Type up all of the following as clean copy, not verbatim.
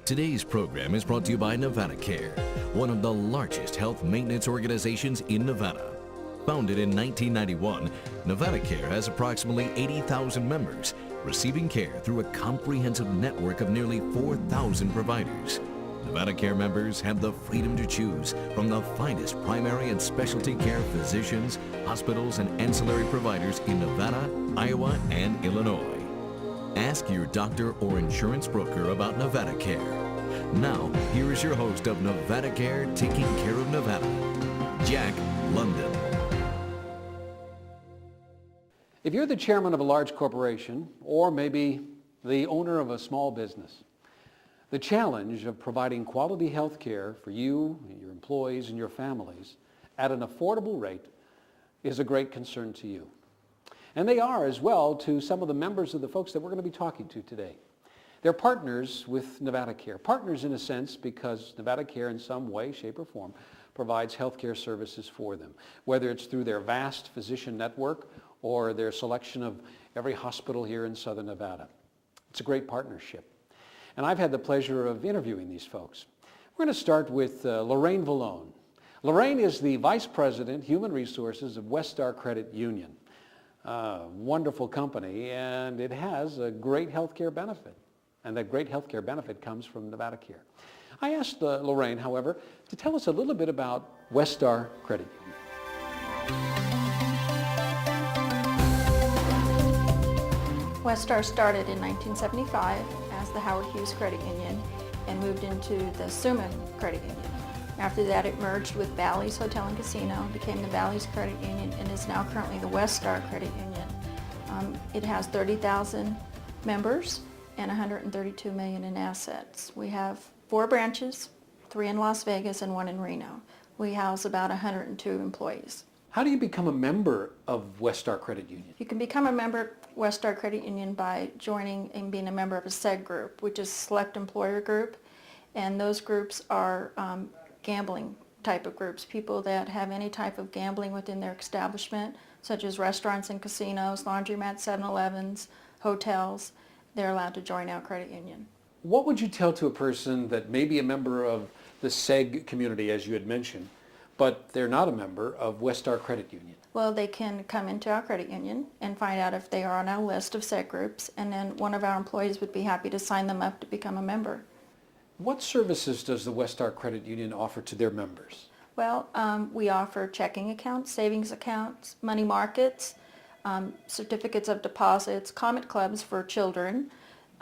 Today's program is brought to you by NevadaCare, one of the largest health maintenance organizations in Nevada. Founded in 1991, NevadaCare has approximately 80,000 members, receiving care through a comprehensive network of nearly 4,000 providers. NevadaCare members have the freedom to choose from the finest primary and specialty care physicians, hospitals, and ancillary providers in Nevada, Iowa, and Illinois. Ask your doctor or insurance broker about NevadaCare. Now, here is your host of NevadaCare, taking care of Nevada, Jack London. If you're the chairman of a large corporation, or maybe the owner of a small business, the challenge of providing quality health care for you, your employees, and your families at an affordable rate is a great concern to you. And they are as well to some of the members of the folks that we're going to be talking to today. They're partners with NevadaCare. Partners in a sense because NevadaCare in some way, shape, or form provides healthcare services for them, whether it's through their vast physician network or their selection of every hospital here in Southern Nevada. It's a great partnership. And I've had the pleasure of interviewing these folks. We're going to start with Lorraine Vallone. Lorraine is the Vice President, Human Resources of Westar Credit Union. Wonderful company, and it has a great healthcare benefit. And that great healthcare benefit comes from NevadaCare. I asked Lorraine, however, to tell us a little bit about Westar Credit Union. Westar started in 1975 as the Howard Hughes Credit Union and moved into the Suman Credit Union. After that, it merged with Bally's Hotel and Casino, became the Bally's Credit Union, and is now currently the Westar Credit Union. It has 30,000 members and $132 million in assets. We have 4 branches, 3 in Las Vegas and 1 in Reno. We house about 102 employees. How do you become a member of Westar Credit Union? You can become a member of Westar Credit Union by joining and being a member of a SEG group, which is Select Employer Group, and those groups are gambling type of groups, people that have any type of gambling within their establishment, such as restaurants and casinos, laundromats, 7-Elevens, hotels. They're allowed to join our credit union. What would you tell to a person that may be a member of the SEG community, as you had mentioned, but they're not a member of Westar Credit Union? Well, they can come into our credit union and find out if they are on our list of SEG groups, and then one of our employees would be happy to sign them up to become a member. What services does the Westar Credit Union offer to their members? Well, we offer checking accounts, savings accounts, money markets, certificates of deposits, Comet Clubs for children,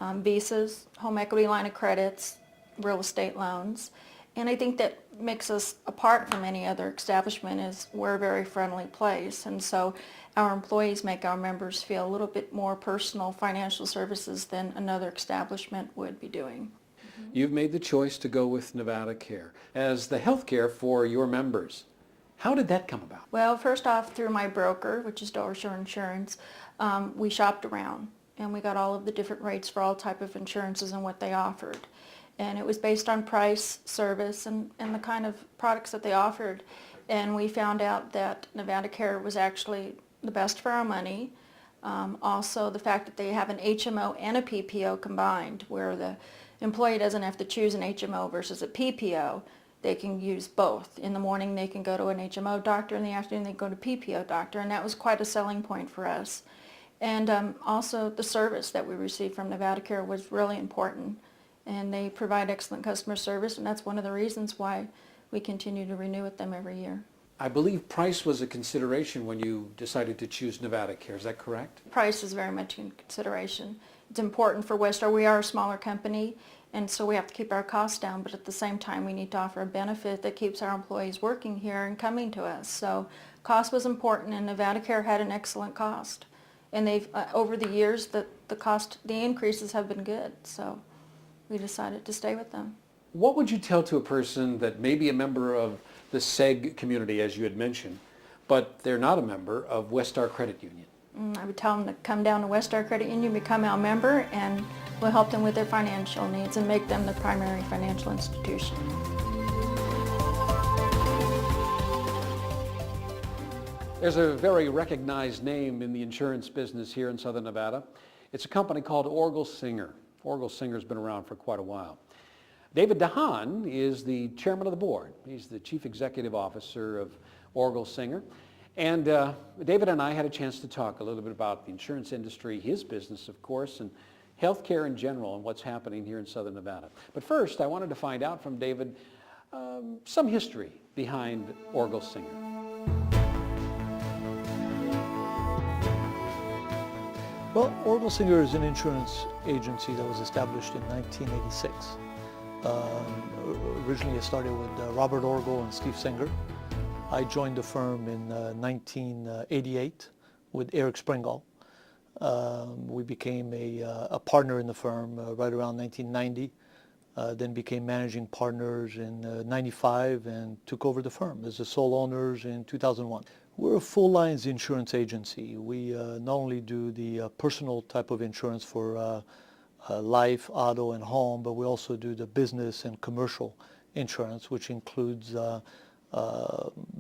visas, home equity line of credits, real estate loans. And I think that makes us apart from any other establishment is we're a very friendly place. And so our employees make our members feel a little bit more personal financial services than another establishment would be doing. You've made the choice to go with NevadaCare as the health care for your members. How did that come about? Well, first off, through my broker, which is Dorsher Insurance, we shopped around and we got all of the different rates for all type of insurances and what they offered. And it was based on price, service, and the kind of products that they offered. And we found out that NevadaCare was actually the best for our money. Also, the fact that they have an HMO and a PPO combined, where the employee doesn't have to choose an HMO versus a PPO. They can use both. In the morning they can go to an HMO doctor, in the afternoon they go to PPO doctor, and that was quite a selling point for us. And also the service that we received from NevadaCare was really important, and they provide excellent customer service, and that's one of the reasons why we continue to renew with them every year. I believe price was a consideration when you decided to choose NevadaCare, is that correct? Price is very much in consideration. It's important for Westar. We are a smaller company, and so we have to keep our costs down, but at the same time we need to offer a benefit that keeps our employees working here and coming to us. So cost was important, and NevadaCare had an excellent cost. And they've, over the years, the increases have been good, so we decided to stay with them. What would you tell to a person that may be a member of the SEG community, as you had mentioned, but they're not a member of Westar Credit Union? I would tell them to come down to Westar Credit Union, become our member, and we'll help them with their financial needs and make them the primary financial institution. There's a very recognized name in the insurance business here in Southern Nevada. It's a company called Orgel Singer. Orgel Singer's been around for quite a while. David DeHaan is the chairman of the board. He's the chief executive officer of Orgel Singer. And David and I had a chance to talk a little bit about the insurance industry, his business, of course, and healthcare in general and what's happening here in Southern Nevada. But first, I wanted to find out from David some history behind Orgel Singer. Well, Orgel Singer is an insurance agency that was established in 1986. Originally it started with Robert Orgel and Steve Singer. I joined the firm in 1988 with Eric Springall. We became a partner in the firm right around 1990, then became managing partners in 95 and took over the firm as the sole owners in 2001. We're a full lines insurance agency. We not only do the personal type of insurance for life, auto, and home, but we also do the business and commercial insurance, which includes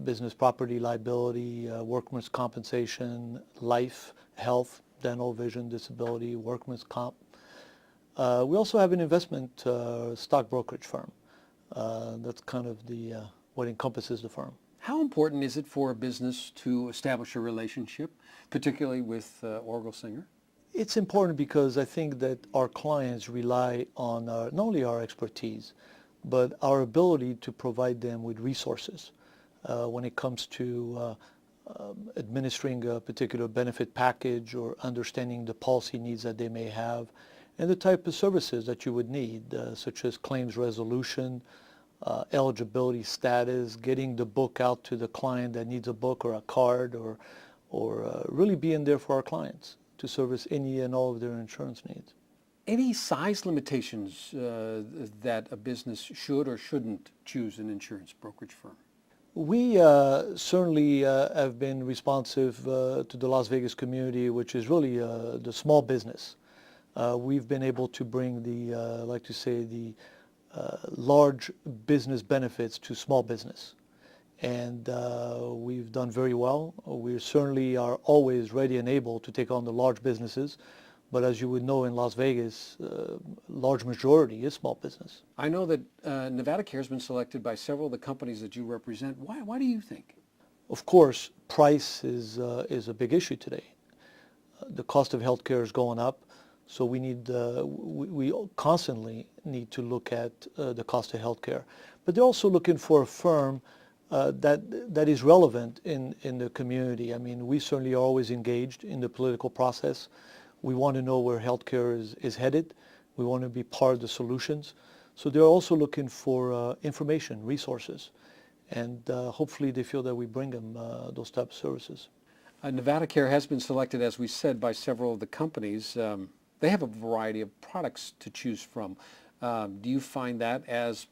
business property liability, workman's compensation, life, health, dental, vision, disability, workman's comp. We also have an investment stock brokerage firm. That's kind of what encompasses the firm. How important is it for a business to establish a relationship, particularly with Orgel Singer? It's important because I think that our clients rely on not only our expertise, but our ability to provide them with resources when it comes to administering a particular benefit package or understanding the policy needs that they may have and the type of services that you would need, such as claims resolution, eligibility status, getting the book out to the client that needs a book or a card, or really being there for our clients to service any and all of their insurance needs. Any size limitations that a business should or shouldn't choose an insurance brokerage firm? We certainly have been responsive to the Las Vegas community, which is really the small business. We've been able to bring the large business benefits to small business. And we've done very well. We certainly are always ready and able to take on the large businesses. But as you would know, in Las Vegas, large majority is small business. I know that NevadaCare has been selected by several of the companies that you represent. Why do you think? Of course, price is a big issue today. The cost of healthcare is going up, so we constantly need to look at the cost of healthcare. But they're also looking for a firm that is relevant in the community. I mean, we certainly are always engaged in the political process. We want to know where healthcare is headed. We want to be part of the solutions. So they're also looking for information, resources, and hopefully they feel that we bring them those types of services. NevadaCare has been selected, as we said, by several of the companies. They have a variety of products to choose from. Do you find that as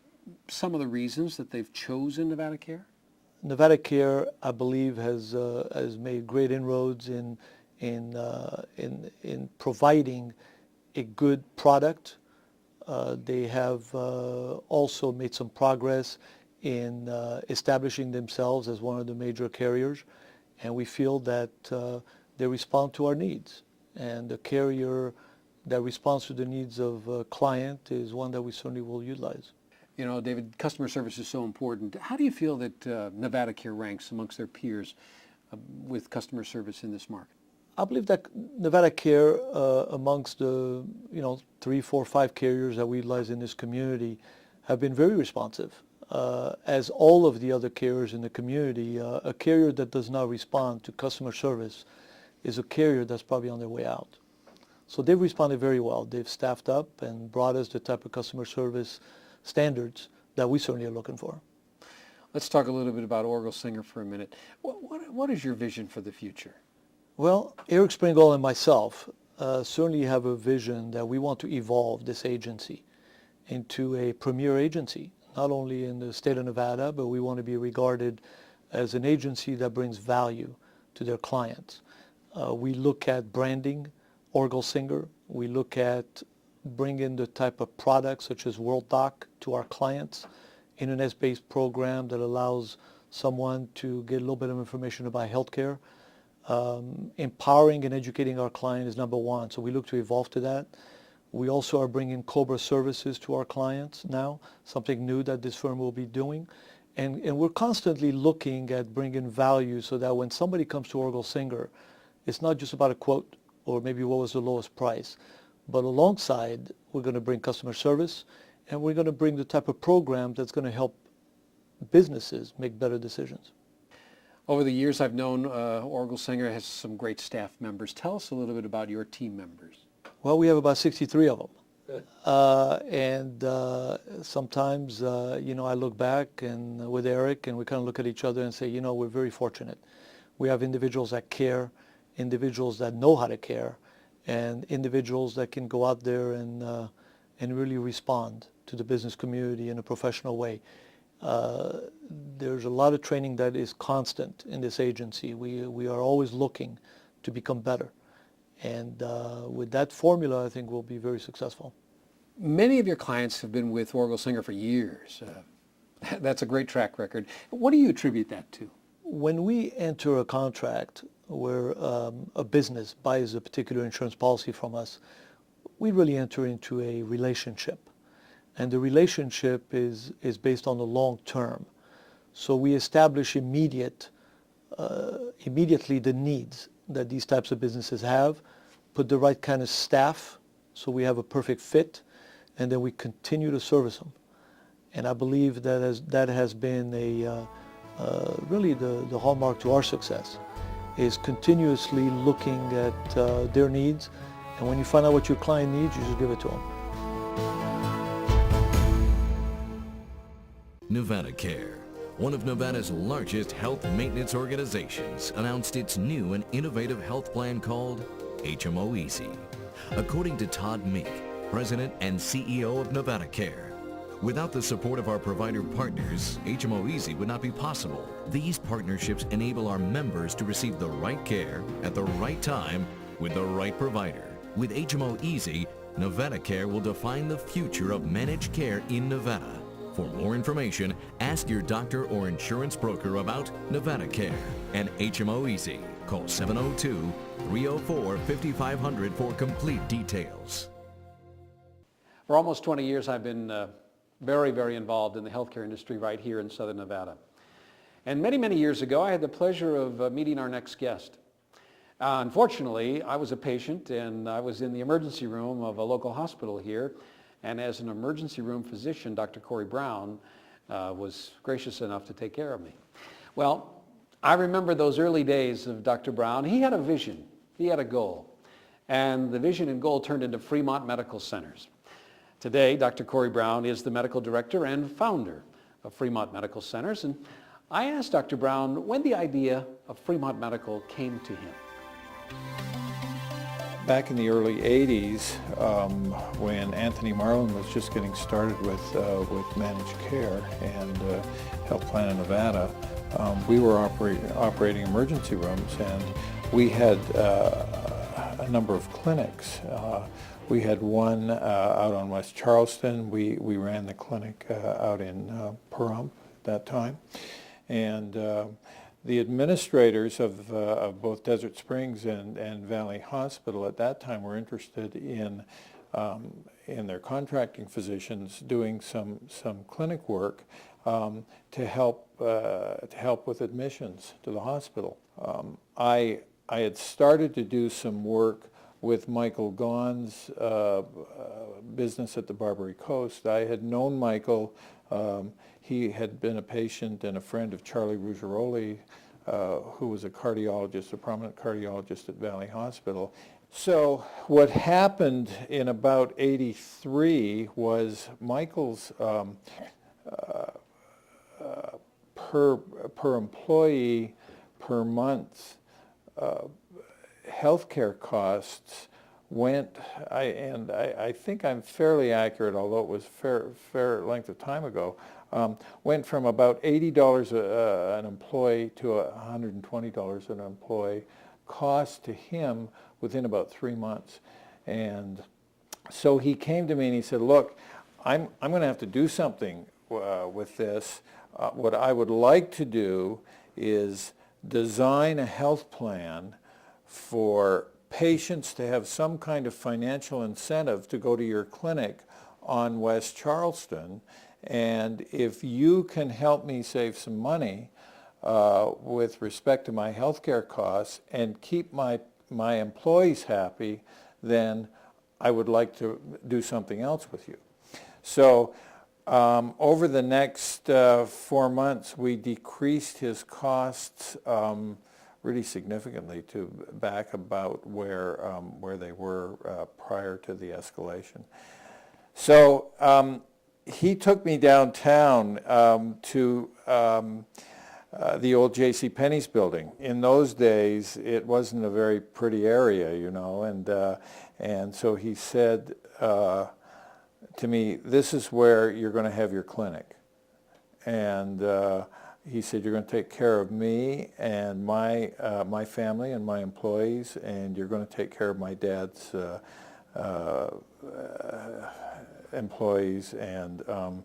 some of the reasons that they've chosen NevadaCare? NevadaCare, I believe, has made great inroads in providing a good product. They have also made some progress in establishing themselves as one of the major carriers, and we feel that they respond to our needs. And the carrier that responds to the needs of a client is one that we certainly will utilize. You know, David, customer service is so important. How do you feel that NevadaCare ranks amongst their peers with customer service in this market? I believe that NevadaCare, amongst the 3, 4, 5 carriers that we utilize in this community, have been very responsive. As all of the other carriers in the community, a carrier that does not respond to customer service is a carrier that's probably on their way out. So they've responded very well. They've staffed up and brought us the type of customer service standards that we certainly are looking for. Let's talk a little bit about Orgel Singer for a minute. What is your vision for the future? Well, Eric Springall and myself certainly have a vision that we want to evolve this agency into a premier agency, not only in the state of Nevada, but we want to be regarded as an agency that brings value to their clients. We look at branding Orgel Singer. We look at bringing the type of products such as WorldDoc to our clients, internet-based program that allows someone to get a little bit of information about healthcare. Empowering and educating our client is number one, so we look to evolve to that. We also are bringing COBRA services to our clients now, something new that this firm will be doing. And we're constantly looking at bringing value so that when somebody comes to Orgel Singer, it's not just about a quote or maybe what was the lowest price, but alongside we're going to bring customer service and we're going to bring the type of program that's going to help businesses make better decisions. Over the years I've known Orgel Singer has some great staff members. Tell us a little bit about your team members. Well, we have about 63 of them. Sometimes, I look back and with Eric and we kind of look at each other and say, we're very fortunate. We have individuals that care, individuals that know how to care, and individuals that can go out there and really respond to the business community in a professional way. There's a lot of training that is constant in this agency. We are always looking to become better. And with that formula, I think we'll be very successful. Many of your clients have been with Orgel Singer for years. That's a great track record. What do you attribute that to? When we enter a contract where a business buys a particular insurance policy from us, we really enter into a relationship. And the relationship is based on the long term. So we establish immediately the needs that these types of businesses have, put the right kind of staff so we have a perfect fit, and then we continue to service them. And I believe that has been really the hallmark to our success, is continuously looking at their needs, and when you find out what your client needs, you just give it to them. NevadaCare, one of Nevada's largest health maintenance organizations, announced its new and innovative health plan called HMO Easy. According to Todd Meek, President and CEO of NevadaCare, without the support of our provider partners, HMO Easy would not be possible. These partnerships enable our members to receive the right care at the right time with the right provider. With HMO Easy, NevadaCare will define the future of managed care in Nevada. For more information, ask your doctor or insurance broker about NevadaCare and HMO Easy. Call 702-304-5500 for complete details. For almost 20 years, I've been very, very involved in the healthcare industry right here in Southern Nevada. And many, many years ago, I had the pleasure of meeting our next guest. Unfortunately, I was a patient and I was in the emergency room of a local hospital here. And as an emergency room physician, Dr. Corey Brown was gracious enough to take care of me. Well, I remember those early days of Dr. Brown. He had a vision. He had a goal. And the vision and goal turned into Fremont Medical Centers. Today, Dr. Corey Brown is the medical director and founder of Fremont Medical Centers. And I asked Dr. Brown when the idea of Fremont Medical came to him. Back in the early 80s, when Anthony Marlin was just getting started with managed care and Health Plan of Nevada, we were operating emergency rooms, and we had a number of clinics. We had one out on West Charleston. We ran the clinic out in Pahrump at that time, and the administrators of both Desert Springs and Valley Hospital at that time were interested in their contracting physicians doing some clinic work to help with admissions to the hospital. I had started to do some work with Michael Gaughan's business at the Barbary Coast. I had known Michael. He had been a patient and a friend of Charlie Ruggiero, who was a cardiologist, a prominent cardiologist at Valley Hospital. So what happened in about '83 was Michael's per employee per month healthcare costs went, I think I'm fairly accurate, although it was fair length of time ago, went from about $80 an employee to $120 an employee cost to him within about 3 months. And so he came to me and he said, look, I'm going to have to do something with this. What I would like to do is design a health plan for patients to have some kind of financial incentive to go to your clinic on West Charleston. And if you can help me save some money with respect to my healthcare costs and keep my employees happy, then I would like to do something else with you. So over the next 4 months, we decreased his costs really significantly to back about where they were prior to the escalation. So he took me downtown to the old J.C. Penney's building. In those days, it wasn't a very pretty area, you know, and so he said to me, "This is where you're going to have your clinic." And he said, "You're going to take care of me and my family and my employees, and you're going to take care of my dad's employees, and all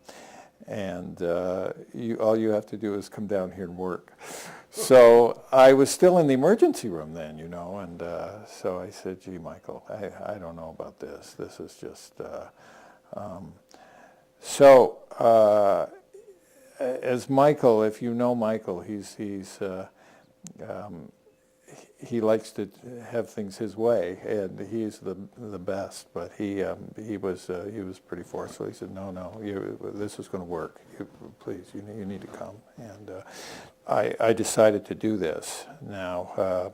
you have to do is come down here and work." So I was still in the emergency room then, you know, and so I said, "Gee, Michael, I don't know about this. This is just..." As Michael, if you know Michael, he likes to have things his way, and he's the best. But he was pretty forceful. He said, "No, this is going to work. Please, you need to come." And I decided to do this. Now,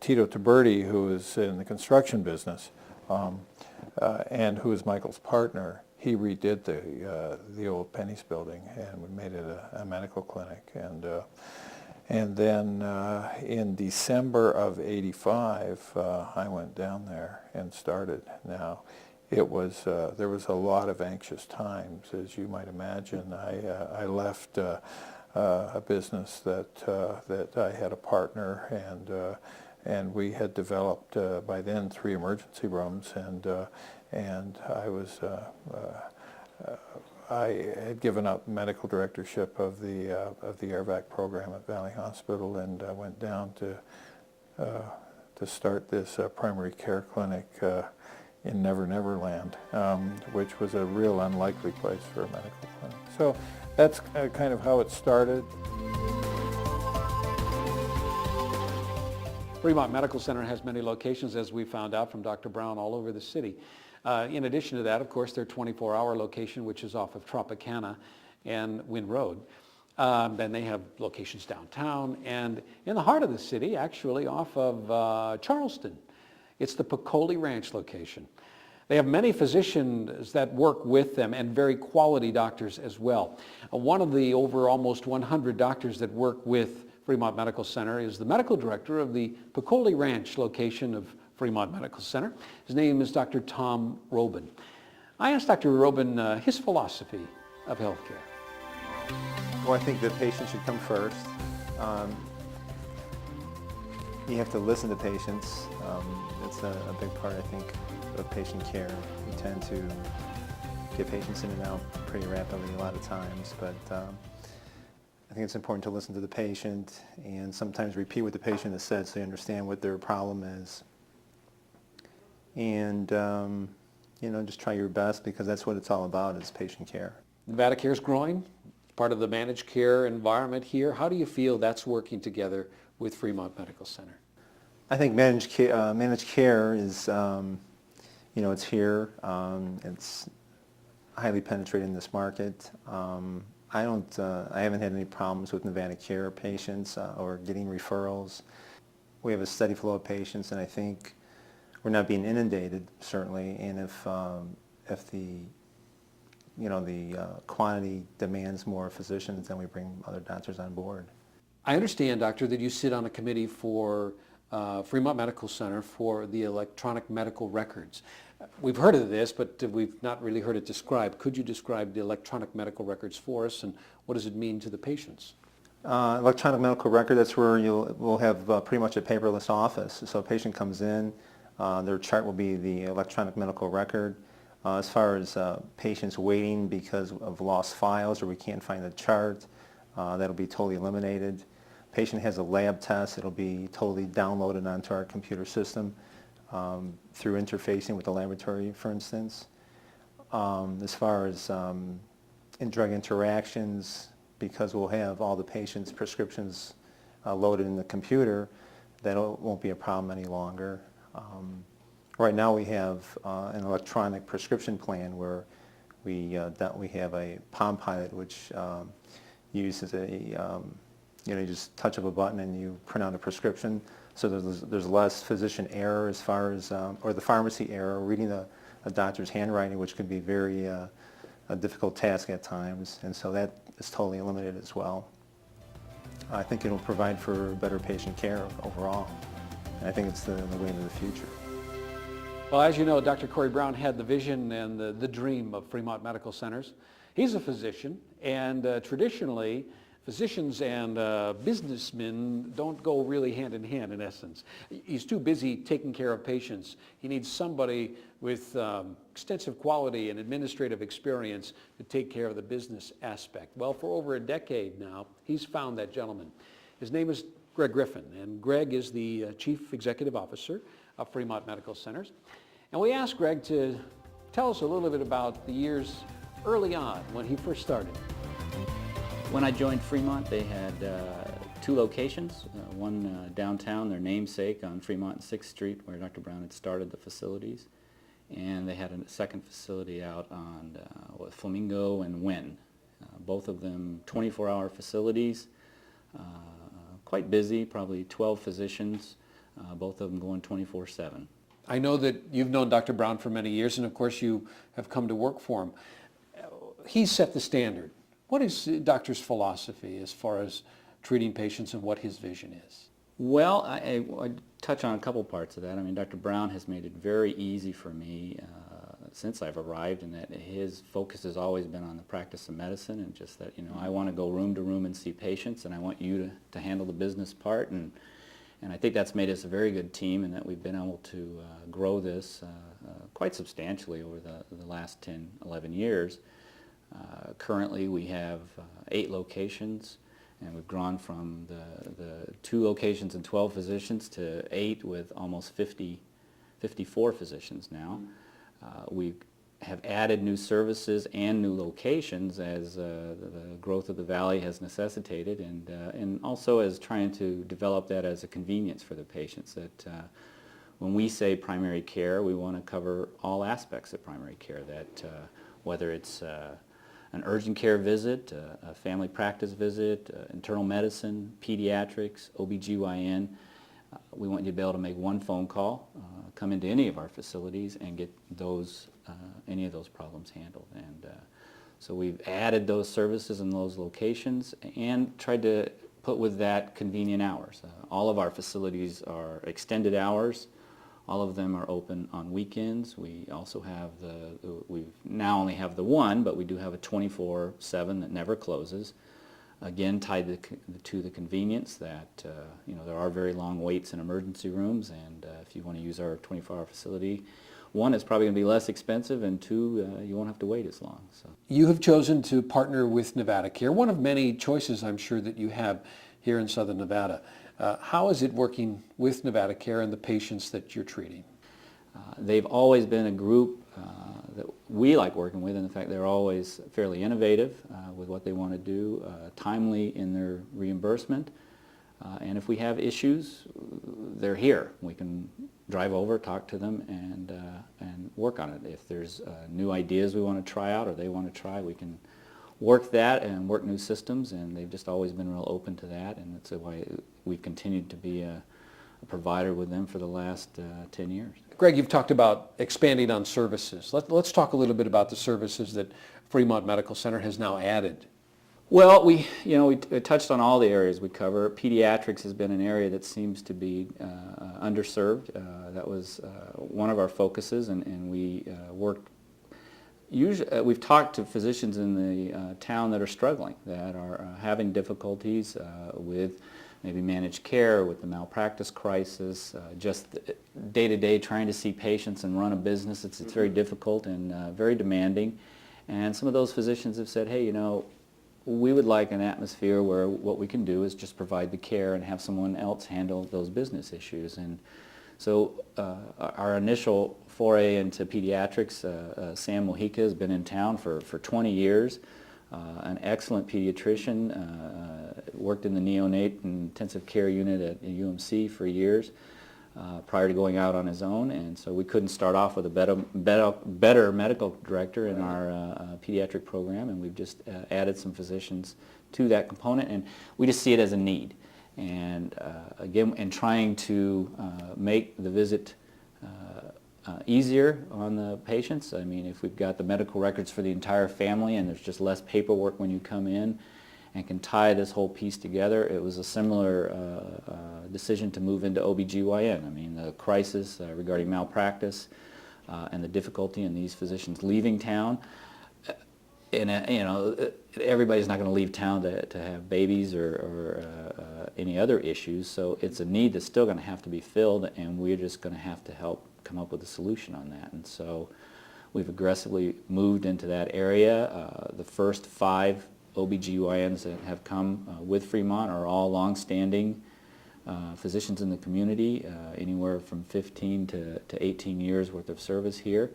Tito Taberti, who is in the construction business, and who is Michael's partner, he redid the old Penney's building, and we made it a medical clinic. And then in December of '85, I went down there and started. Now, there was a lot of anxious times, as you might imagine. I left a business that I had a partner, and we had developed by then 3 emergency rooms, and I had given up medical directorship of the AirVac program at Valley Hospital, and I went down to start this primary care clinic in Never Never Land, which was a real unlikely place for a medical clinic. So that's kind of how it started. Fremont Medical Center has many locations, as we found out from Dr. Brown, all over the city. In addition to that, of course, their 24-hour location, which is off of Tropicana and Wynn Road. Then they have locations downtown and in the heart of the city, actually off of Charleston. It's the Picoli Ranch location. They have many physicians that work with them and very quality doctors as well. One of the over almost 100 doctors that work with Fremont Medical Center is the medical director of the Picoli Ranch location of Fremont Medical Center. His name is Dr. Tom Robin. I asked Dr. Robin his philosophy of healthcare. Well, I think the patient should come first. You have to listen to patients. It's a big part, I think, of patient care. We tend to get patients in and out pretty rapidly a lot of times, but I think it's important to listen to the patient and sometimes repeat what the patient has said so you understand what their problem is. And, just try your best, because that's what it's all about, is patient care. NovataCare is growing, part of the managed care environment here. How do you feel that's working together with Fremont Medical Center? I think managed care is, it's here. It's highly penetrated in this market. I haven't had any problems with NovataCare patients or getting referrals. We have a steady flow of patients, and I think we're not being inundated, certainly. And if the quantity demands more physicians, then we bring other doctors on board. I understand, Doctor, that you sit on a committee for Fremont Medical Center for the electronic medical records. We've heard of this, but we've not really heard it described. Could you describe the electronic medical records for us, and what does it mean to the patients? Electronic medical record, that's where we'll have pretty much a paperless office. So a patient comes in, their chart will be the electronic medical record. As far as patients waiting because of lost files or we can't find the chart, that'll be totally eliminated. patient has a lab test, it'll be totally downloaded onto our computer system through interfacing with the laboratory, for instance. As far as in drug interactions, because we'll have all the patient's prescriptions loaded in the computer, that won't be a problem any longer. Right now we have an electronic prescription plan where we have a Palm Pilot, which uses you just touch of a button and you print out a prescription. So there's less physician error as far as, or the pharmacy error, reading a doctor's handwriting, which can be very a difficult task at times. And so that is totally eliminated as well. I think it'll provide for better patient care overall. And I think it's the way into the future. Well, as you know, Dr. Corey Brown had the vision and the dream of Fremont Medical Centers. He's a physician, and traditionally, physicians and businessmen don't go really hand in hand, in essence. He's too busy taking care of patients. He needs somebody with extensive quality and administrative experience to take care of the business aspect. Well, for over a decade now, he's found that gentleman. His name is Greg Griffin, and Greg is the Chief Executive Officer of Fremont Medical Centers. And we asked Greg to tell us a little bit about the years early on when he first started. When I joined Fremont, they had 2 locations, one downtown, their namesake, on Fremont and 6th Street, where Dr. Brown had started the facilities. And they had a second facility out on Flamingo and Wynn. Both of them 24-hour facilities, quite busy, probably 12 physicians, both of them going 24/7. I know that you've known Dr. Brown for many years, and of course you have come to work for him. He set the standard. What is the doctor's philosophy as far as treating patients and what his vision is? Well, I touch on a couple parts of that. I mean, Dr. Brown has made it very easy for me since I've arrived, in that his focus has always been on the practice of medicine, and just that, I want to go room to room and see patients, and I want you to handle the business part. And I think that's made us a very good team, and that we've been able to grow this quite substantially over the last 10, 11 years. Currently we have 8 locations, and we've grown from the 2 locations and 12 physicians to 8 with almost 54 physicians now. We have added new services and new locations as the growth of the valley has necessitated, and also as trying to develop that as a convenience for the patients, that when we say primary care, we want to cover all aspects of primary care, that whether it's an urgent care visit, a family practice visit, internal medicine, pediatrics, OBGYN. We want you to be able to make one phone call, come into any of our facilities, and get any of those problems handled. And so we've added those services in those locations and tried to put with that convenient hours. All of our facilities are extended hours. All of them are open on weekends. We also have we now only have the one, but we do have a 24/7 that never closes. Again, tied to the convenience that there are very long waits in emergency rooms, and if you want to use our 24-hour facility, 1, it's probably going to be less expensive, and 2, you won't have to wait as long. So You have chosen to partner with NevadaCare, one of many choices I'm sure that you have here in Southern Nevada. How is it working with NevadaCare and the patients that you're treating? They've always been a group that we like working with, and in fact they're always fairly innovative with what they want to do, timely in their reimbursement, and if we have issues, they're here. We can drive over, talk to them, and work on it. If there's new ideas we want to try out or they want to try, we can work that and work new systems, and they've just always been real open to that, and that's why we've continued to be a provider with them for the last 10 years. Greg, you've talked about expanding on services. Let's talk a little bit about the services that Fremont Medical Center has now added. Well, we touched on all the areas we cover. Pediatrics has been an area that seems to be underserved. That was one of our focuses, and we worked. We've talked to physicians in the town that are struggling, that are having difficulties with maybe managed care, with the malpractice crisis, just day-to-day trying to see patients and run a business. It's very difficult and very demanding. And some of those physicians have said, hey, we would like an atmosphere where what we can do is just provide the care and have someone else handle those business issues. And so our initial foray into pediatrics, Sam Mojica has been in town for 20 years, an excellent pediatrician, worked in the neonate intensive care unit at UMC for years prior to going out on his own, and so we couldn't start off with a better medical director in our pediatric program, and we've just added some physicians to that component, and we just see it as a need. And again, in trying to make the visit easier on the patients, I mean, if we've got the medical records for the entire family and there's just less paperwork when you come in and can tie this whole piece together, it was a similar decision to move into OBGYN. I mean, the crisis regarding malpractice and the difficulty in these physicians leaving town. And you know, everybody's not going to leave town to have babies or any other issues, so it's a need that's still going to have to be filled, and we're just going to have to help come up with a solution on that. And so we've aggressively moved into that area. The first 5 OBGYNs that have come with Fremont are all long-standing physicians in the community, anywhere from 15 to 18 years worth of service here,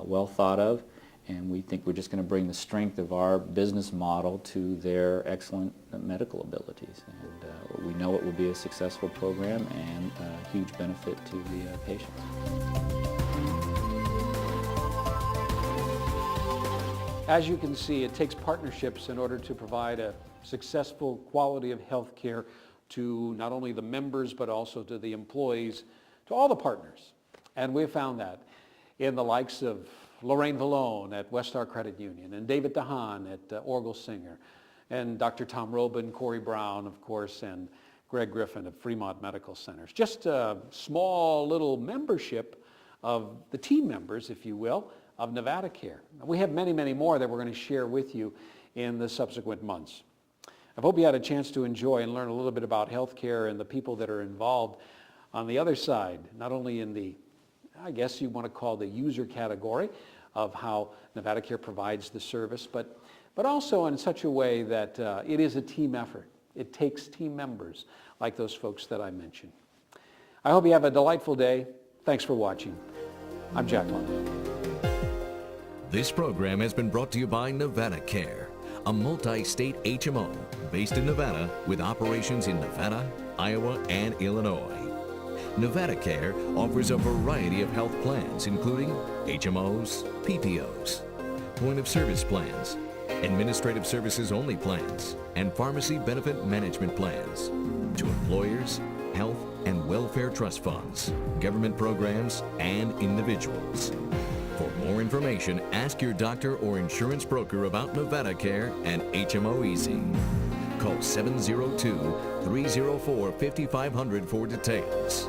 well thought of. And we think we're just going to bring the strength of our business model to their excellent medical abilities. And we know it will be a successful program and a huge benefit to the patients. As you can see, it takes partnerships in order to provide a successful quality of health care to not only the members but also to the employees, to all the partners. And we've found that in the likes of Lorraine Vallone at Westar Credit Union, and David DeHaan at Orgel Singer, and Dr. Tom Robin, Corey Brown, of course, and Greg Griffin of Fremont Medical Centers. Just a small little membership of the team members, if you will, of NovataCare. We have many, many more that we're going to share with you in the subsequent months. I hope you had a chance to enjoy and learn a little bit about healthcare and the people that are involved on the other side, not only in the, I guess you want to call the user category of how NovataCare provides the service, but also in such a way that it is a team effort. It takes team members like those folks that I mentioned. I hope you have a delightful day. Thanks for watching. I'm Jack London. This program has been brought to you by NovataCare, a multi-state HMO based in Nevada with operations in Nevada, Iowa, and Illinois. NovataCare offers a variety of health plans, including HMOs, PPOs, point-of-service plans, administrative services-only plans, and pharmacy benefit management plans to employers, health and welfare trust funds, government programs, and individuals. For more information, ask your doctor or insurance broker about NovataCare and HMO Easy. Call 702-304-5500 for details.